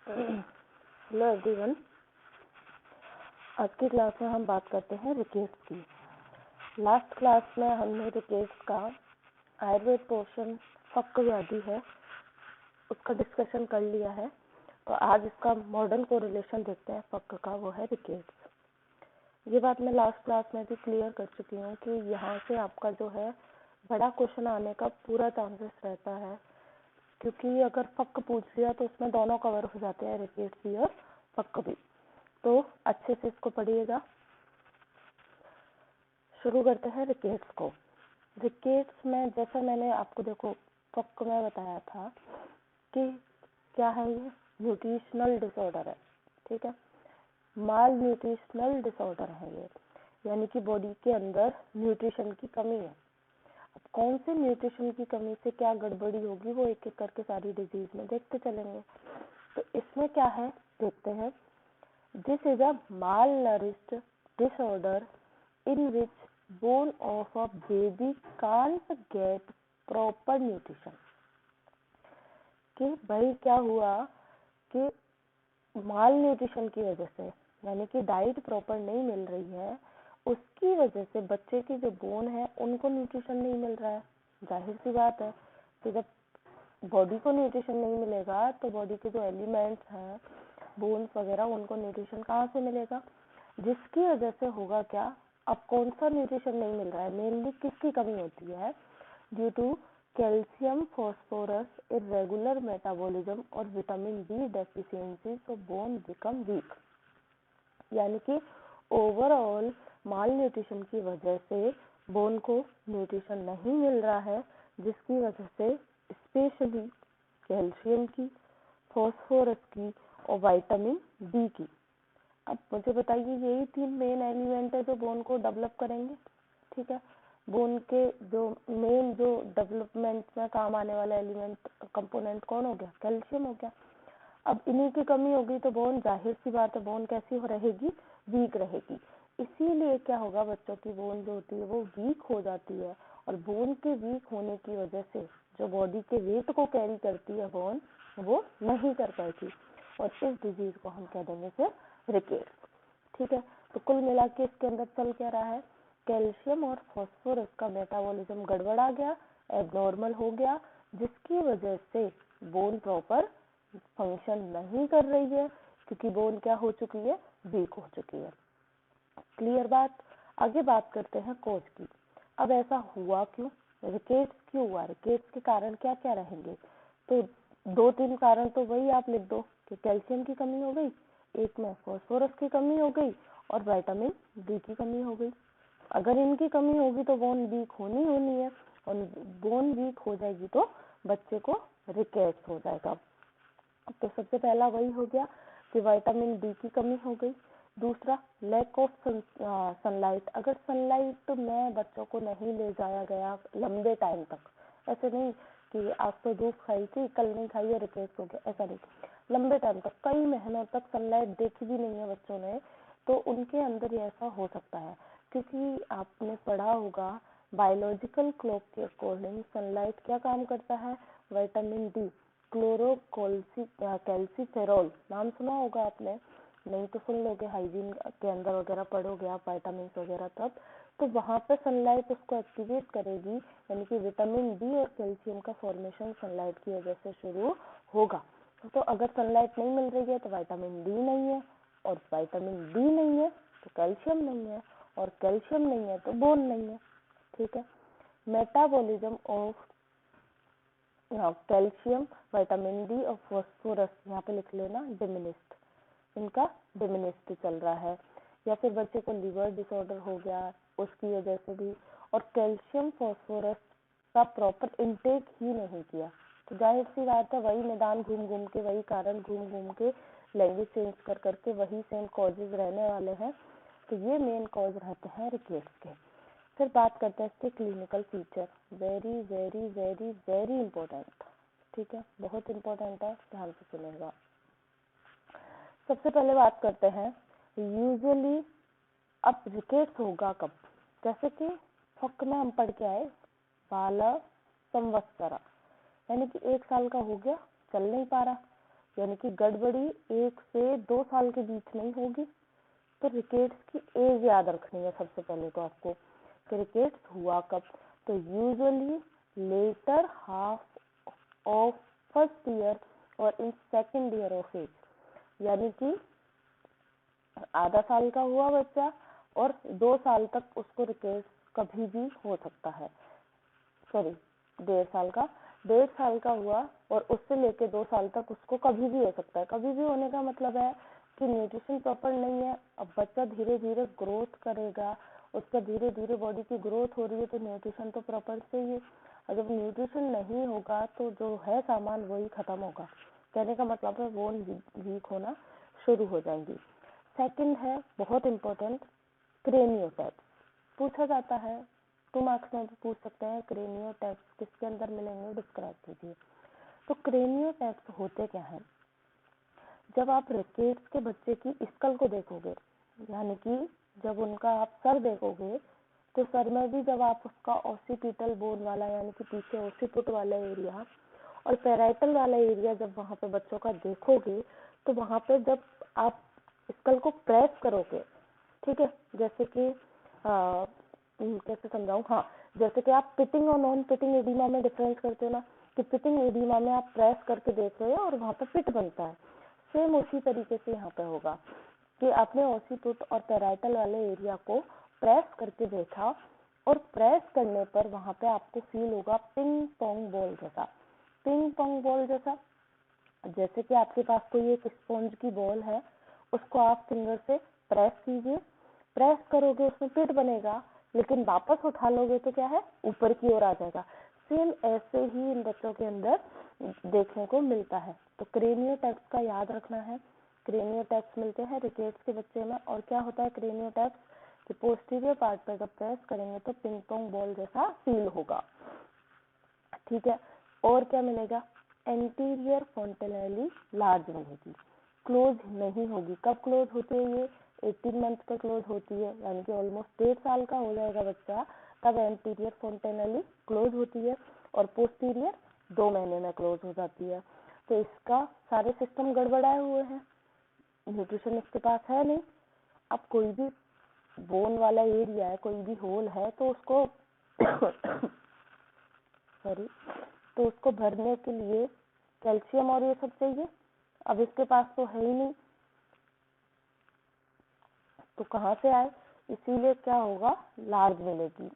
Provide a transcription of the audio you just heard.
Hello everyone. आज की class में हम बात करते हैं रिकेट्स की। लास्ट क्लास में हमने रिकेट्स का आयुर्वेद पोर्शन फक्क व्याधि है उसका डिस्कशन कर लिया है। तो आज इसका मॉडर्न कोरिलेशन देखते हैं फक्क का, वो है रिकेट्स। ये बात मैं लास्ट क्लास में भी क्लियर कर चुकी हूँ कि यहाँ से आपका जो है बड़ा क्वेश्चन आने का पूरा चांसेस रहता है, क्योंकि अगर फक्क पूछ लिया तो उसमें दोनों कवर हो जाते हैं, रिकेट्स भी और फक्क भी। तो अच्छे से इसको पढ़िएगा। शुरू करते हैं रिकेट्स को। रिकेट्स में जैसा मैंने आपको देखो फक्क में बताया था कि क्या है, ये न्यूट्रिशनल डिसऑर्डर है, ठीक है, माल न्यूट्रिशनल डिसऑर्डर है ये, यानी कि बॉडी के अंदर न्यूट्रिशन की कमी है। अब कौन से न्यूट्रिशन की कमी से क्या गड़बड़ी होगी वो एक एक करके सारी डिजीज में देखते चलेंगे। तो इसमें क्या है देखते हैं। This is a malnourished disorder in which bone of a baby can't get proper nutrition। कि भाई क्या हुआ कि माल न्यूट्रिशन की वजह से, यानी कि डाइट प्रॉपर नहीं मिल रही है, उसकी वजह से बच्चे की जो बोन है उनको न्यूट्रिशन नहीं मिल रहा है। जाहिर सी बात है कि जब बॉडी को न्यूट्रिशन नहीं मिलेगा तो बॉडी के जो एलिमेंट्स हैं, बोन्स वगैरह, उनको न्यूट्रिशन कहाँ से मिलेगा, जिसकी वजह से होगा क्या। अब कौन सा न्यूट्रिशन नहीं मिल रहा है, मेनली किसकी कमी होती है, due to calcium phosphorus irregular metabolism और विटामिन बी डेफिशिएंसी, तो बोन बिकम वीक। यानी कि ओवरऑल माल न्यूट्रिशन की वजह से बोन को न्यूट्रिशन नहीं मिल रहा है, जिसकी वजह से स्पेशली कैल्शियम की, फॉस्फोरस की और विटामिन बी की। अब मुझे बताइए, यही 3 मेन एलिमेंट है जो बोन को डेवलप करेंगे, ठीक है। बोन के जो मेन जो डेवलपमेंट में काम आने वाला एलिमेंट कंपोनेंट कौन हो गया, कैल्शियम हो गया। अब इन्हीं की कमी होगी तो बोन, जाहिर सी बात है, बोन कैसी हो रहेगी, वीक रहेगी। इसीलिए क्या होगा, बच्चों की बोन जो होती है वो वीक हो जाती है, और बोन के वीक होने की वजह से जो बॉडी के वेट को कैरी करती है बोन, वो नहीं कर पाएगी, और इस डिजीज को हम कह देंगे फिर रिकेट्स, ठीक है। तो कुल मिला के इसके अंदर चल क्या रहा है, कैल्शियम और फॉस्फोरस का मेटाबॉलिज्म गड़बड़ा गया, एबनॉर्मल हो गया, जिसकी वजह से बोन प्रॉपर फंक्शन नहीं कर रही है, क्योंकि बोन क्या हो चुकी है, वीक हो चुकी है। क्लियर बात। आगे बात करते हैं कोज की। अब ऐसा हुआ क्यों, रिकेट्स क्यों हुआ, रिकेट्स के कारण क्या क्या रहेंगे। तो 2-3 कारण तो वही आप लिख दो कि कैल्शियम की कमी हो गई, एक में फॉस्फोरस की कमी हो गई, और विटामिन डी की कमी हो गई। अगर इनकी कमी होगी तो बोन वीक होनी है, और बोन वीक हो जाएगी तो बच्चे को रिकेट्स हो जाएगा। तो सबसे पहला वही हो गया कि विटामिन डी की कमी हो गई। दूसरा, लैक ऑफ सनलाइट। अगर सनलाइट में बच्चों को नहीं ले जाया गया लंबे टाइम तक, ऐसे नहीं कि आज तो धूप खाई थी कल नहीं खाई है रिकेट्स हो गया, ऐसा नहीं, लंबे टाइम तक, कई महीनों तक सनलाइट देखी भी नहीं है बच्चों ने, तो उनके अंदर ये ऐसा हो सकता है। क्योंकि आपने पढ़ा होगा बायोलॉजिकल क्लॉक के अकॉर्डिंग सनलाइट क्या काम करता है, विटामिन डी, कैल्सीफेरॉल, नाम सुना होगा आपने, नहीं तो सुन लोगे, हाइजीन के अंदर वगैरह पढ़ोगे आप विटामिन वगैरह तब, तो वहां पे सनलाइट उसको एक्टिवेट करेगी, यानी कि विटामिन डी और कैल्शियम का फॉर्मेशन सनलाइट की वजह से शुरू होगा। तो अगर सनलाइट नहीं मिल रही है तो विटामिन डी नहीं है, और विटामिन डी नहीं है तो कैल्शियम नहीं है, और कैल्शियम नहीं है तो बोन नहीं है, ठीक है। Metabolism of calcium, vitamin D और फॉस्फोरस, यहाँ पे लिख लेना डिमिनिस्ड, इनका डिमिनिस्ड चल रहा है। या फिर बच्चे को लिवर डिसऑर्डर हो गया उसकी वजह से भी, और कैल्शियम फॉस्फोरस का प्रॉपर इनटेक ही नहीं किया, तो जाहिर सी बात है वही मैदान घूम घूम के, वही कारण घूम घूम के, लैंग्वेज चेंज कर करके वही सेम कॉजेज रहने वाले हैं। तो ये मेन कॉज रहते हैं रिकेट्स के। फिर बात करते हैं इसके clinical feature, very very very very important, ठीक है, बहुत इंपॉर्टेंट है, ध्यान से सुनेगा। सबसे पहले बात करते हैं यूजुअली अब रिकेट्स होगा कब, जैसे कि फक में हम पढ़ के आए, बाला संवत्सरा, यानी कि 1 साल का हो गया, चल नहीं पा रहा, यानी कि गड़बड़ी 1 से 2 साल के बीच में ही होगी। तो रिकेट्स की एज याद रखनी है सबसे पहले तो आपको कि रिकेट्स हुआ कब। तो usually later half of first year और in second year of age, यानी कि आधा साल का हुआ बच्चा और 2 साल तक उसको रिकेट्स कभी भी हो सकता है। सॉरी, 1.5 साल का हुआ और उससे लेके 2 साल तक उसको कभी भी हो सकता है। कभी भी होने का मतलब है कि न्यूट्रिशन प्रॉपर नहीं है। अब बच्चा धीरे धीरे ग्रोथ करेगा, उसका धीरे धीरे बॉडी की ग्रोथ हो रही है, तो न्यूट्रिशन तो प्रॉपर चाहिए। और जब न्यूट्रिशन नहीं होगा तो जो है सामान वही खत्म होगा। कहने का मतलब है बोन वीक होना शुरू हो जाएंगी। सेकंड है बहुत इम्पोर्टेंट, क्रेनियोटाइप्स पूछा जाता है, 2 मार्क्स में भी पूछ सकते हैं। क्रेनियोटाइप्स किसके अंदर मिलेंगे, डिस्क्राइब कीजिए। तो क्रेनियोटाइप्स होते क्या है, जब आप रिकेट्स के बच्चे की स्कल को देखोगे, यानी कि जब उनका आप सर देखोगे तो सर में भी जब आप उसका ऑसिपिटल बोन वाला यानी कि पीछे ऑसिपुट वाला एरिया और पैराइटल वाला एरिया जब वहां पे बच्चों का देखोगे, तो वहां पे जब आप स्कल को प्रेस करोगे, ठीक है, जैसे कि कैसे समझाऊं, हाँ, जैसे कि आप पिटिंग और नॉन पिटिंग एडिमा में डिफरेंस करते हो ना, कि पिटिंग एडिमा में आप प्रेस करके देख रहे हो और वहां पे पिट बनता है। सेम उसी तरीके से यहाँ पे होगा कि आपने ऑसिपुट और पैराइटल वाले एरिया को प्रेस करके देखा और प्रेस करने पर वहां पे आपको फील होगा पिंग पोंग बॉल जैसा। पिंग पोंग बॉल जैसा, जैसे कि आपके पास कोई एक स्पॉन्ज की बॉल है, उसको आप फिंगर से प्रेस कीजिए, प्रेस करोगे उसमें पिट बनेगा, लेकिन वापस उठा लोगे तो क्या है, ऊपर की ओर आ जाएगा। सेम ऐसे ही इन बच्चों के अंदर देखने को मिलता है। तो क्रेनियोटाइप्स का याद रखना है। क्रेनियोटाइप्स मिलते हैं रिकेट्स के बच्चे में। और क्या होता है क्रेनियोटाइप्स कि पोस्टीरियर पार्ट पर जब प्रेस करेंगे तो पिंग पोंग बॉल जैसा फील होगा, ठीक है। और क्या मिलेगा, एंटीरियर फोंटेनेली लार्ज मिलेगी, क्लोज नहीं होगी। कब क्लोज होती है ये, 18 मंथ पर क्लोज होती है, यानी कि ऑलमोस्ट 1.5 साल का हो जाएगा बच्चा तब एंटीरियर फोंटेनेली क्लोज होती है और पोस्टीरियर 2 महीने में क्लोज हो जाती है। तो इसका सारे सिस्टम गड़बड़ाए हुए हैं, न्यूट्रिशन इसके पास है नहीं। अब कोई भी बोन वाला एरिया है, कोई भी होल है, तो उसको सॉरी, तो उसको भरने के लिए कैल्शियम और ये सब चाहिए। अब इसके पास तो है ही नहीं, तो कहाँ से आए, इसीलिए क्या होगा, लार्ज मिलेगी।